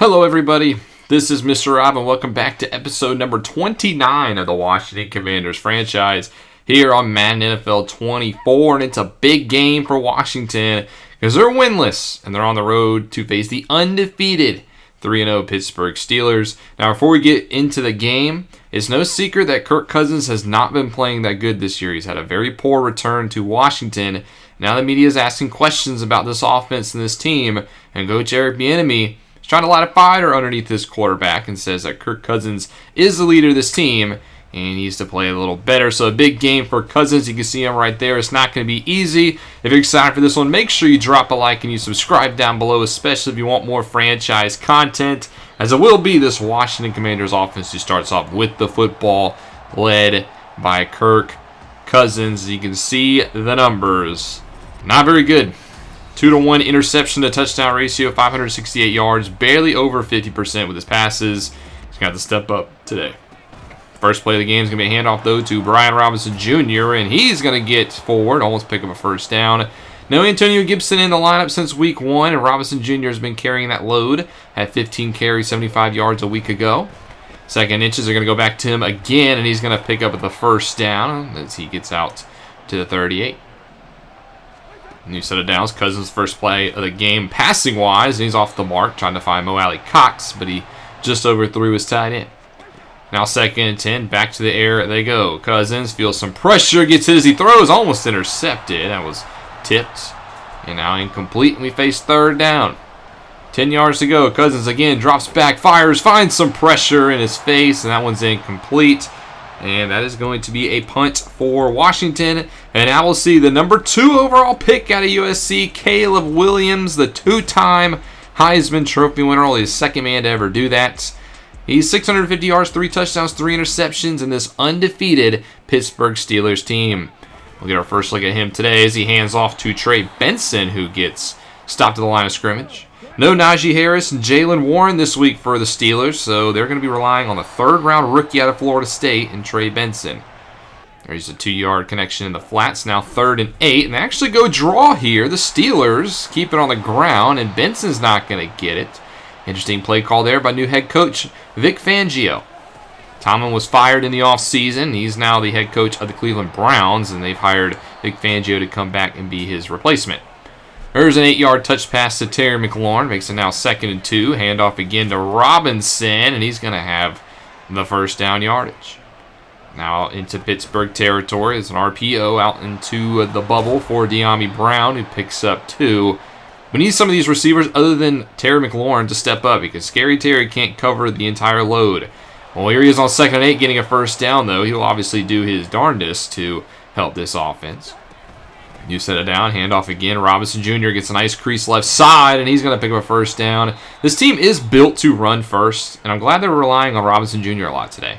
Hello everybody, this is Mr. Rob and welcome back to episode number 29 of the Washington Commanders franchise here on Madden NFL 24, and it's a big game for Washington because they're winless and they're on the road to face the undefeated 3-0 Pittsburgh Steelers. Now before we get into the game, it's no secret that Kirk Cousins has not been playing that good this year. He's had a very poor return to Washington. Now the media is asking questions about this offense and this team, and Coach Eric Bieniemy is trying to light a fire underneath this quarterback and says that Kirk Cousins is the leader of this team and he needs to play a little better. So a big game for Cousins. You can see him right there. It's not going to be easy. If you're excited for this one, make sure you drop a like and you subscribe down below, especially if you want more franchise content, as it will be this Washington Commanders offense who starts off with the football, led by Kirk Cousins. You can see the numbers. Not very good. 2-to-1 interception to touchdown ratio, 568 yards, barely over 50% with his passes. He's got to step up today. First play of the game is going to be a handoff, though, to Brian Robinson Jr., and he's going to get forward, almost pick up a first down. No Antonio Gibson in the lineup since week 1, and Robinson Jr. has been carrying that load. Had 15 carries, 75 yards a week ago. Second inches are going to go back to him again, and he's going to pick up the first down as he gets out to the 38. New set of downs. Cousins' first play of the game passing-wise, and he's off the mark trying to find Mo Alley Cox, but he just overthrew his tight end. Now 2nd and 10, back to the air they go. Cousins feels some pressure, gets hit as he throws, almost intercepted. That was tipped, and now incomplete, and we face 3rd down. 10 yards to go. Cousins again drops back, fires, finds some pressure in his face, and that one's incomplete. And that is going to be a punt for Washington. And now we'll see the number 2 overall pick out of USC, Caleb Williams, the 2-time Heisman Trophy winner, only the 2nd man to ever do that. He's 650 yards, 3 touchdowns, 3 interceptions in this undefeated Pittsburgh Steelers team. We'll get our first look at him today as he hands off to Trey Benson, who gets stopped at the line of scrimmage. No Najee Harris and Jalen Warren this week for the Steelers, so they're going to be relying on the 3rd-round rookie out of Florida State and Trey Benson. There's a 2-yard connection in the flats, now 3rd and 8, and they actually go draw here. The Steelers keep it on the ground, and Benson's not going to get it. Interesting play call there by new head coach Vic Fangio. Tomlin was fired in the offseason. He's now the head coach of the Cleveland Browns, and they've hired Vic Fangio to come back and be his replacement. There's an 8-yard touch pass to Terry McLaurin. Makes it now 2nd and 2. Handoff again to Robinson, and he's going to have the first down yardage. Now into Pittsburgh territory. It's an RPO out into the bubble for De'Ami Brown, who picks up 2. We need some of these receivers other than Terry McLaurin to step up because Scary Terry can't cover the entire load. Well, here he is on 2nd and 8 getting a first down, though. He'll obviously do his darndest to help this offense. You set it down, handoff again. Robinson Jr. gets a nice crease left side, and he's going to pick up a first down. This team is built to run first, and I'm glad they're relying on Robinson Jr. a lot today.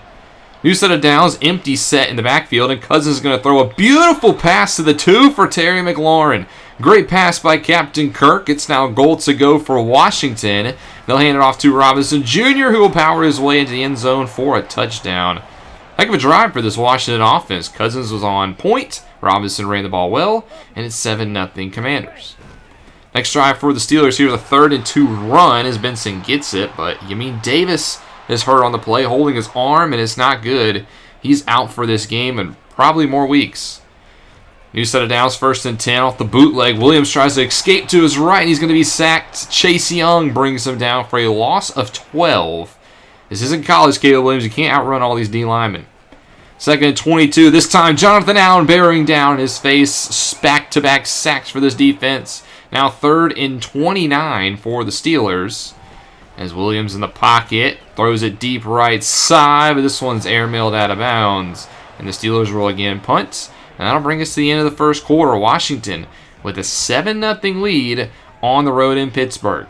New set of downs, empty set in the backfield, and Cousins is going to throw a beautiful pass to the 2 for Terry McLaurin. Great pass by Captain Kirk. It's now goal to go for Washington. They'll hand it off to Robinson Jr., who will power his way into the end zone for a touchdown. Heck of a drive for this Washington offense. Cousins was on point. Robinson ran the ball well, and it's 7-0 Commanders. Next drive for the Steelers. Here's a 3rd and 2 run as Benson gets it, but Yamin Davis is hurt on the play, holding his arm, and it's not good. He's out for this game and probably more weeks. New set of downs, 1st and 10 off the bootleg. Williams tries to escape to his right, and he's going to be sacked. Chase Young brings him down for a loss of 12. This isn't college, Caleb Williams. You can't outrun all these D linemen. 2nd and 22. This time, Jonathan Allen bearing down his face. Back-to-back sacks for this defense. Now 3rd and 29 for the Steelers. As Williams in the pocket. Throws it deep right side, but this one's airmailed out of bounds. And the Steelers will again punt. And that'll bring us to the end of the first quarter. Washington with a 7-0 lead on the road in Pittsburgh.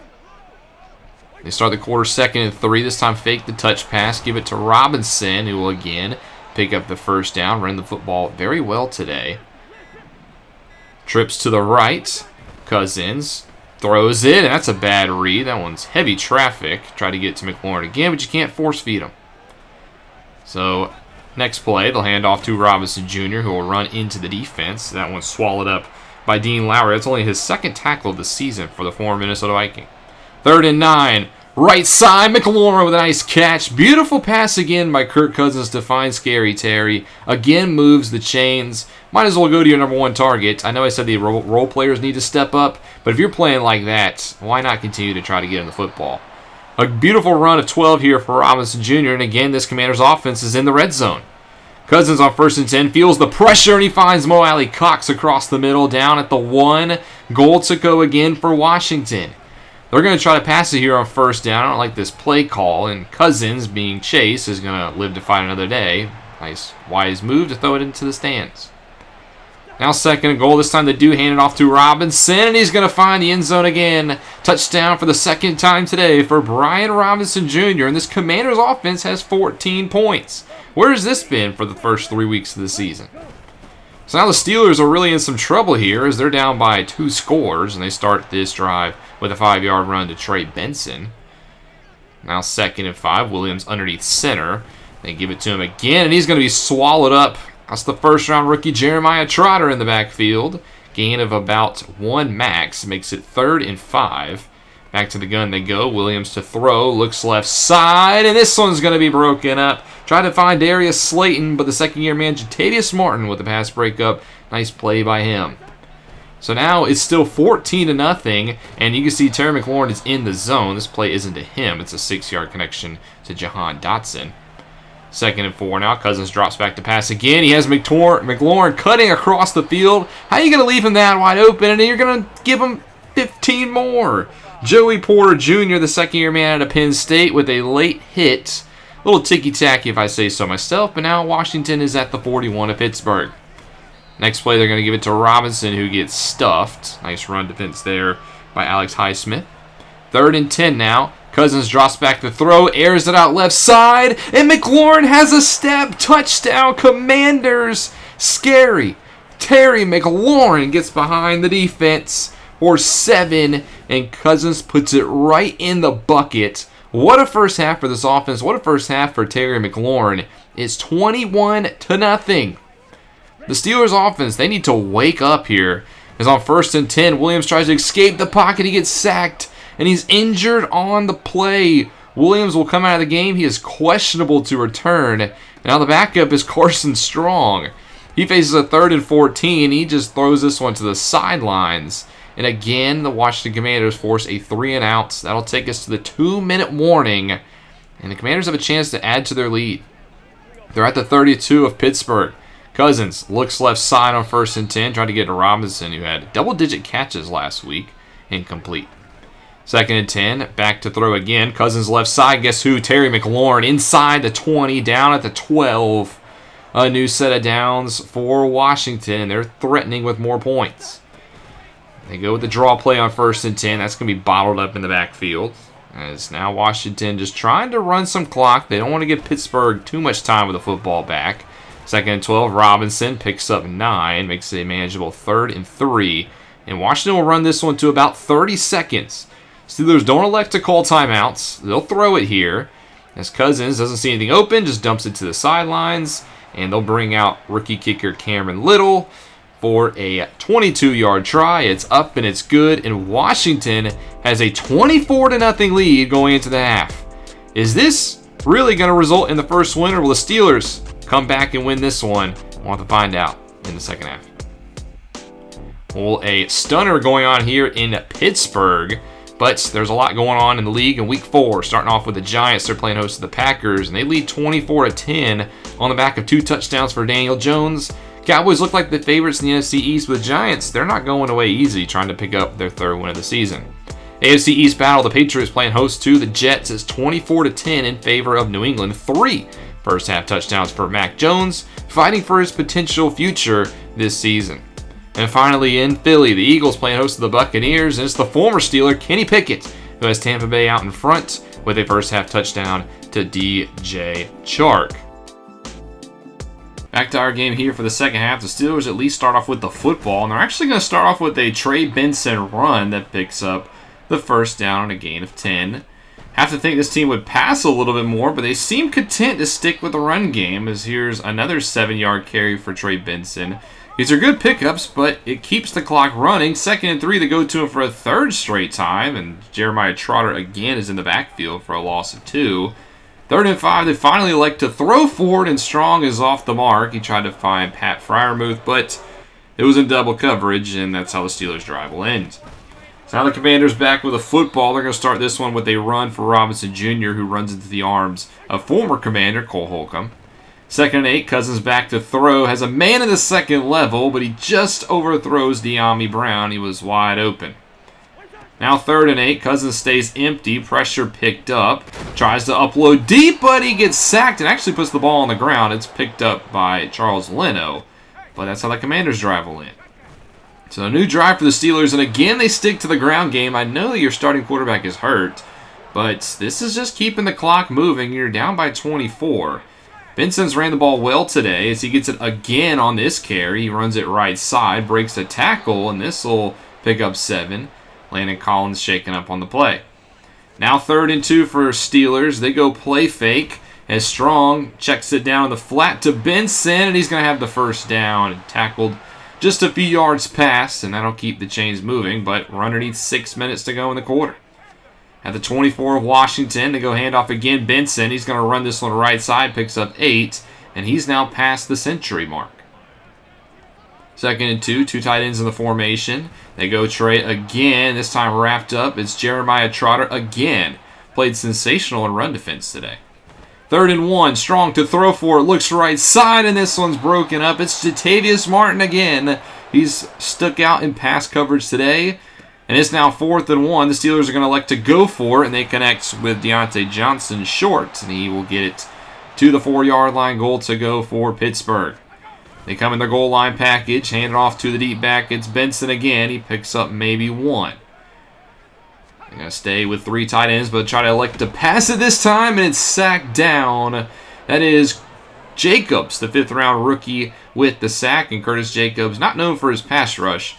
They start the quarter 2nd and 3. This time fake the touch pass. Give it to Robinson, who will again pick up the first down. Run the football very well today. Trips to the right. Cousins throws it, and that's a bad read. That one's heavy traffic. Try to get to McLaurin again, but you can't force feed him. So next play, they'll hand off to Robinson Jr., who will run into the defense. That one's swallowed up by Dean Lowry. That's only his 2nd tackle of the season for the former Minnesota Viking. 3rd and 9. Right side, McLaurin with a nice catch. Beautiful pass again by Kirk Cousins to find Scary Terry. Again moves the chains. Might as well go to your number one target. I know I said the role players need to step up, but if you're playing like that, why not continue to try to get in the football? A beautiful run of 12 here for Robinson Jr., and again, this Commanders offense is in the red zone. Cousins on 1st and 10 feels the pressure, and he finds Mo Alley Cox across the middle down at the 1. Goal to go again for Washington. They're going to try to pass it here on 1st down. I don't like this play call, and Cousins, being chased, is going to live to fight another day. Nice wise move to throw it into the stands. Now 2nd and goal. This time they do hand it off to Robinson, and he's going to find the end zone again. Touchdown for the 2nd time today for Brian Robinson Jr., and this Commanders offense has 14 points. Where has this been for the first 3 weeks of the season? So now the Steelers are really in some trouble here as they're down by 2 scores, and they start this drive with a 5-yard run to Trey Benson. Now 2nd and 5. Williams underneath center. They give it to him again, and he's going to be swallowed up. That's the first-round rookie Jeremiah Trotter in the backfield. Gain of about 1 max. Makes it 3rd and 5. Back to the gun they go. Williams to throw. Looks left side, and this one's going to be broken up. Try to find Darius Slayton, but the second-year man, Jatavius Martin, with the pass breakup. Nice play by him. So now it's still 14-0, and you can see Terry McLaurin is in the zone. This play isn't to him. It's a 6-yard connection to Jahan Dotson. 2nd and 4 now. Cousins drops back to pass again. He has McLaurin cutting across the field. How are you going to leave him that wide open, and you're going to give him 15 more? Joey Porter Jr., the second-year man out of Penn State, with a late hit. A little ticky-tacky if I say so myself, but now Washington is at the 41 of Pittsburgh. Next play, they're going to give it to Robinson, who gets stuffed. Nice run defense there by Alex Highsmith. 3rd and 10 now. Cousins drops back to throw, airs it out left side, and McLaurin has a step. Touchdown, Commanders. Scary Terry McLaurin gets behind the defense for 7, and Cousins puts it right in the bucket. What a first half for this offense. What a first half for Terry McLaurin. It's 21-0. The Steelers offense, they need to wake up here. As on 1st and 10, Williams tries to escape the pocket. He gets sacked, and he's injured on the play. Williams will come out of the game. He is questionable to return. Now the backup is Carson Strong. He faces a 3rd and 14. He just throws this one to the sidelines. And again, the Washington Commanders force a 3-and-out. That'll take us to the 2-minute warning. And the Commanders have a chance to add to their lead. They're at the 32 of Pittsburgh. Cousins looks left side on 1st and 10. Trying to get to Robinson, who had double-digit catches last week. Incomplete. 2nd and 10. Back to throw again. Cousins left side. Guess who? Terry McLaurin inside the 20. Down at the 12. A new set of downs for Washington. They're threatening with more points. They go with the draw play on 1st and 10. That's going to be bottled up in the backfield. As now Washington just trying to run some clock. They don't want to give Pittsburgh too much time with the football back. 2nd and 12. Robinson picks up 9. Makes it a manageable 3rd and 3. And Washington will run this one to about 30 seconds. Steelers don't elect to call timeouts. They'll throw it here. As Cousins doesn't see anything open, just dumps it to the sidelines. And they'll bring out rookie kicker Cameron Little for a 22-yard try. It's up and it's good, and Washington has a 24-0 lead going into the half. Is this really going to result in the first win, or will the Steelers come back and win this one? We'll have to find out in the second half. Well, a stunner going on here in Pittsburgh, but there's a lot going on in the league in Week 4. Starting off with the Giants, they're playing host to the Packers, and they lead 24-10 on the back of 2 touchdowns for Daniel Jones. Cowboys look like the favorites in the NFC East, with the Giants, they're not going away easy, trying to pick up their 3rd win of the season. AFC East battle, the Patriots playing host to the Jets, is 24-10 in favor of New England. 3 first-half touchdowns for Mac Jones, fighting for his potential future this season. And finally, in Philly, the Eagles playing host to the Buccaneers, and it's the former Steeler, Kenny Pickett, who has Tampa Bay out in front with a first-half touchdown to DJ Chark. Back to our game here for the second half. The Steelers at least start off with the football, and they're actually going to start off with a Trey Benson run that picks up the first down on a gain of 10. Have to think this team would pass a little bit more, but they seem content to stick with the run game, as here's another 7-yard carry for Trey Benson. These are good pickups, but it keeps the clock running. 2nd and 3, they go to him for a 3rd straight time, and Jeremiah Trotter again is in the backfield for a loss of 2. 3rd and 5, they finally elect to throw forward, and Strong is off the mark. He tried to find Pat Freiermuth, but it was in double coverage, and that's how the Steelers' drive will end. So now the Commanders back with a football. They're going to start this one with a run for Robinson Jr., who runs into the arms of former Commander Cole Holcomb. 2nd and 8, Cousins back to throw. Has a man in the second level, but he just overthrows De'Ami Brown. He was wide open. Now 3rd and 8, Cousins stays empty. Pressure picked up. Tries to upload deep, but he gets sacked and actually puts the ball on the ground. It's picked up by Charles Leno, but that's how the Commanders' drive will end. So a new drive for the Steelers, and again they stick to the ground game. I know that your starting quarterback is hurt, but this is just keeping the clock moving. You're down by 24. Benson's ran the ball well today as he gets it again on this carry. He runs it right side, breaks a tackle, and this will pick up 7. Landon Collins shaken up on the play. Now 3rd and 2 for Steelers. They go play fake as Strong checks it down in the flat to Benson, and he's going to have the first down. Tackled just a few yards past, and that'll keep the chains moving, but runner needs 6 minutes to go in the quarter. At the 24 of Washington, they go handoff again. Benson, he's going to run this one right side, picks up 8, and he's now past the century mark. 2nd and 2, 2 tight ends in the formation. They go Trey again, this time wrapped up. It's Jeremiah Trotter again. Played sensational in run defense today. 3rd and 1, Strong to throw for it, looks right side, and this one's broken up. It's Jatavius Martin again. He's stuck out in pass coverage today. And it's now 4th and 1. The Steelers are going to elect to go for it, and they connect with Deontay Johnson short, and he will get it to the 4-yard line. Goal to go for Pittsburgh. They come in their goal line package, hand it off to the deep back. It's Benson again. He picks up maybe 1. They're going to stay with 3 tight ends, but try to elect to pass it this time, and it's sacked down. That is Jacobs, the 5th-round rookie, with the sack, and Curtis Jacobs, not known for his pass rush,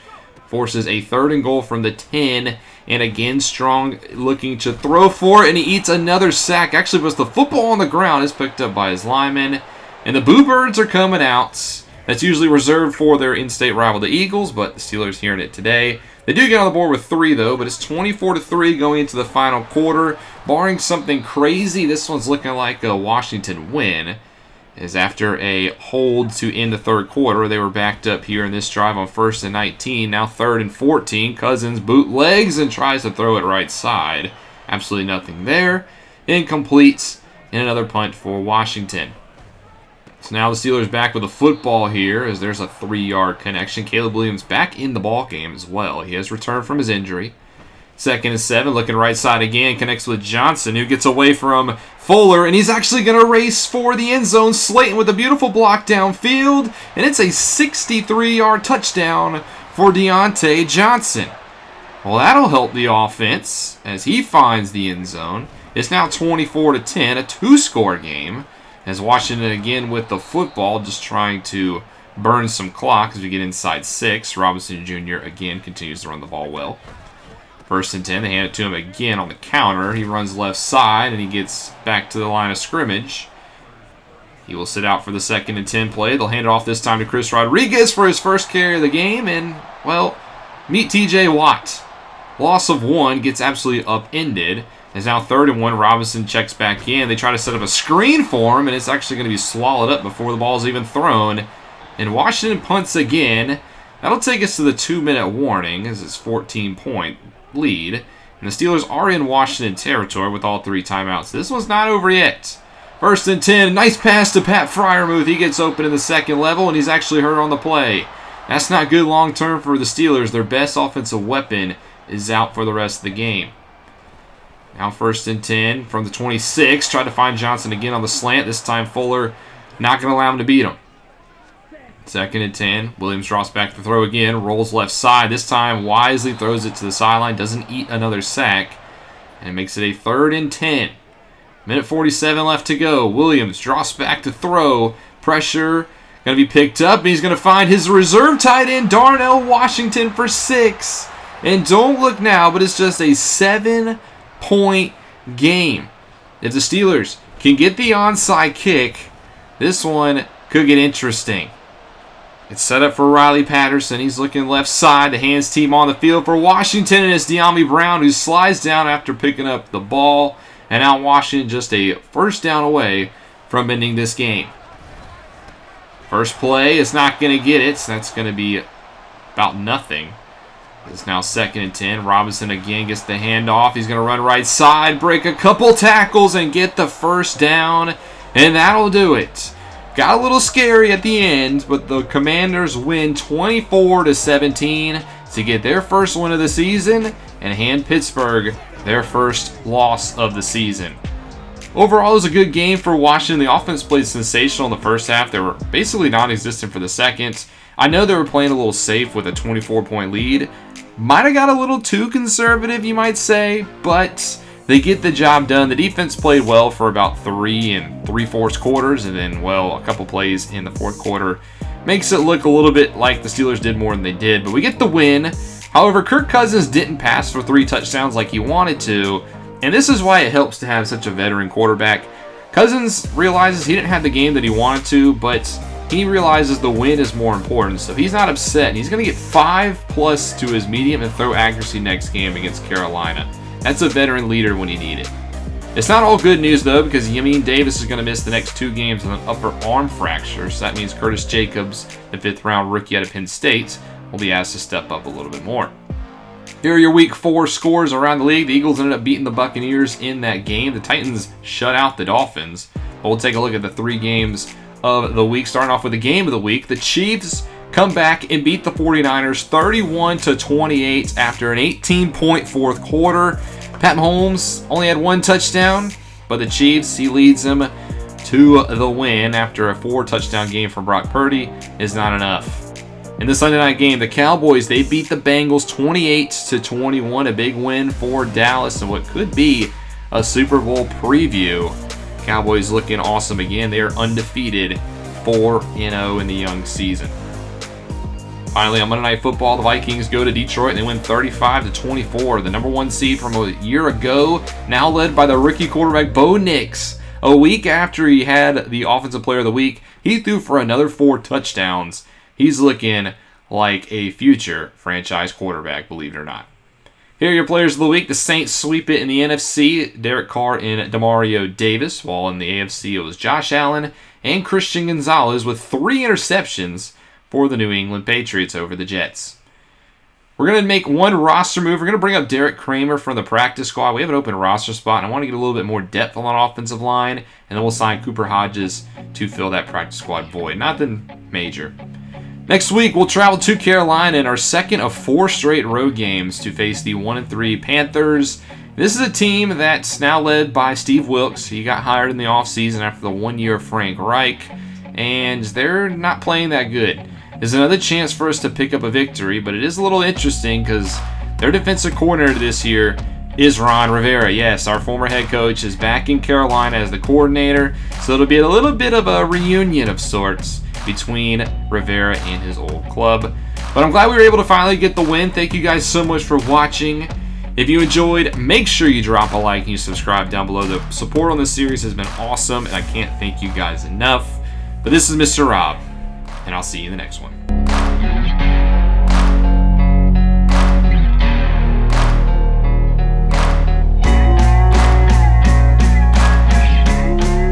forces a 3rd and goal from the 10, and again Strong looking to throw for it, and he eats another sack. Actually puts the football on the ground. It's picked up by his lineman, and the Boo Birds are coming out. That's usually reserved for their in-state rival, the Eagles, but the Steelers hearing it today. They do get on the board with 3, though, but it's 24-3 going into the final quarter. Barring something crazy, this one's looking like a Washington win. Is after a hold to end the 3rd quarter, they were backed up here in this drive on 1st and 19. Now 3rd and 14. Cousins bootlegs and tries to throw it right side. Absolutely nothing there. Incomplete, and another punt for Washington. So now the Steelers back with a football here as there's a 3-yard connection. Caleb Williams back in the ball game as well. He has returned from his injury. 2nd and 7, looking right side again, connects with Johnson, who gets away from Fuller, and he's actually going to race for the end zone. Slayton with a beautiful block downfield, and it's a 63-yard touchdown for Deontay Johnson. Well, that'll help the offense as he finds the end zone. It's now 24-10, a 2-score game, as Washington again with the football, just trying to burn some clock as we get inside 6. Robinson Jr. again continues to run the ball well. 1st and 10, they hand it to him again on the counter. He runs left side, and he gets back to the line of scrimmage. He will sit out for the 2nd and 10 play. They'll hand it off this time to Chris Rodriguez for his first carry of the game, and, well, meet T.J. Watt. Loss of 1 gets absolutely upended. It's now 3rd and 1. Robinson checks back in. They try to set up a screen for him, and it's actually going to be swallowed up before the ball is even thrown. And Washington punts again. That'll take us to the 2-minute warning as it's 14-point lead. And the Steelers are in Washington territory with all 3 timeouts. This one's not over yet. 1st and 10. Nice pass to Pat Freiermuth. He gets open in the second level, and he's actually hurt on the play. That's not good long-term for the Steelers. Their best offensive weapon is out for the rest of the game. Now 1st and 10 from the 26. Tried to find Johnson again on the slant. This time Fuller not going to allow him to beat him. 2nd and 10. Williams drops back to throw again. Rolls left side. This time wisely throws it to the sideline. Doesn't eat another sack. And it makes it a 3rd and 10. Minute 47 left to go. Williams drops back to throw. Pressure going to be picked up. And he's going to find his reserve tight end, Darnell Washington, for 6. And don't look now, but it's just a 7-point game. If the Steelers can get the onside kick, this one could get interesting. It's set up for Riley Patterson. He's looking left side. The hands team on the field for Washington, and it's De'Ami Brown who slides down after picking up the ball. And now Washington just a first down away from ending this game. First play is not going to get it. So that's going to be about nothing. It's now 2nd and 10. Robinson again gets the handoff. He's going to run right side, break a couple tackles, and get the first down. And that'll do it. Got a little scary at the end, but the Commanders win 24-17 to get their first win of the season and hand Pittsburgh their first loss of the season. Overall, it was a good game for Washington. The offense played sensational in the first half. They were basically non-existent for the second. I know they were playing a little safe with a 24-point lead. Might have got a little too conservative, you might say, but they get the job done. The defense played well for about 3 3/4 quarters, and then, well, a couple plays in the fourth quarter makes it look a little bit like the Steelers did more than they did, but we get the win. However, Kirk Cousins didn't pass for 3 touchdowns like he wanted to, and this is why it helps to have such a veteran quarterback. Cousins realizes he didn't have the game that he wanted to, but he realizes the win is more important, so he's not upset, and he's going to get 5+ to his medium and throw accuracy next game against Carolina. That's a veteran leader when you need it. It's not all good news, though, because Yamin Davis is going to miss the next 2 games with an upper arm fracture, so that means Curtis Jacobs, the 5th-round rookie out of Penn State, will be asked to step up a little bit more. Here are your Week 4 scores around the league. The Eagles ended up beating the Buccaneers in that game. The Titans shut out the Dolphins. But we'll take a look at the 3 games of the week. Starting off with the game of the week, the Chiefs come back and beat the 49ers 31-28 after an 18-point fourth quarter. Pat Mahomes only had 1 touchdown, but the Chiefs, he leads them to the win after a 4-touchdown game from Brock Purdy is not enough. In the Sunday night game, the Cowboys, they beat the Bengals 28-21, a big win for Dallas and what could be a Super Bowl preview. Cowboys looking awesome again. They are undefeated, 4-0 in the young season. Finally, on Monday Night Football, the Vikings go to Detroit and they win 35-24. The number 1 seed from a year ago, now led by the rookie quarterback Bo Nix. A week after he had the Offensive Player of the Week, he threw for another 4 touchdowns. He's looking like a future franchise quarterback, believe it or not. Here are your players of the week. The Saints sweep it in the NFC. Derek Carr and Demario Davis, while in the AFC it was Josh Allen and Christian Gonzalez with 3 interceptions for the New England Patriots over the Jets. We're going to make one roster move. We're going to bring up Derek Kramer from the practice squad. We have an open roster spot, and I want to get a little bit more depth on that offensive line, and then we'll sign Cooper Hodges to fill that practice squad void. Nothing major. Next week, we'll travel to Carolina in our second of 4 straight road games to face the 1-3 Panthers. This is a team that's now led by Steve Wilks. He got hired in the offseason after the 1 year of Frank Reich, and they're not playing that good. There's another chance for us to pick up a victory, but it is a little interesting because their defensive coordinator this year is Ron Rivera. Yes, our former head coach is back in Carolina as the coordinator, so it'll be a little bit of a reunion of sorts between Rivera and his old club. But I'm glad we were able to finally get the win. Thank you guys so much for watching. If you enjoyed, make sure you drop a like and you subscribe down below. The support on this series has been awesome, and I can't thank you guys enough. But this is Mr. Rob, and I'll see you in the next one.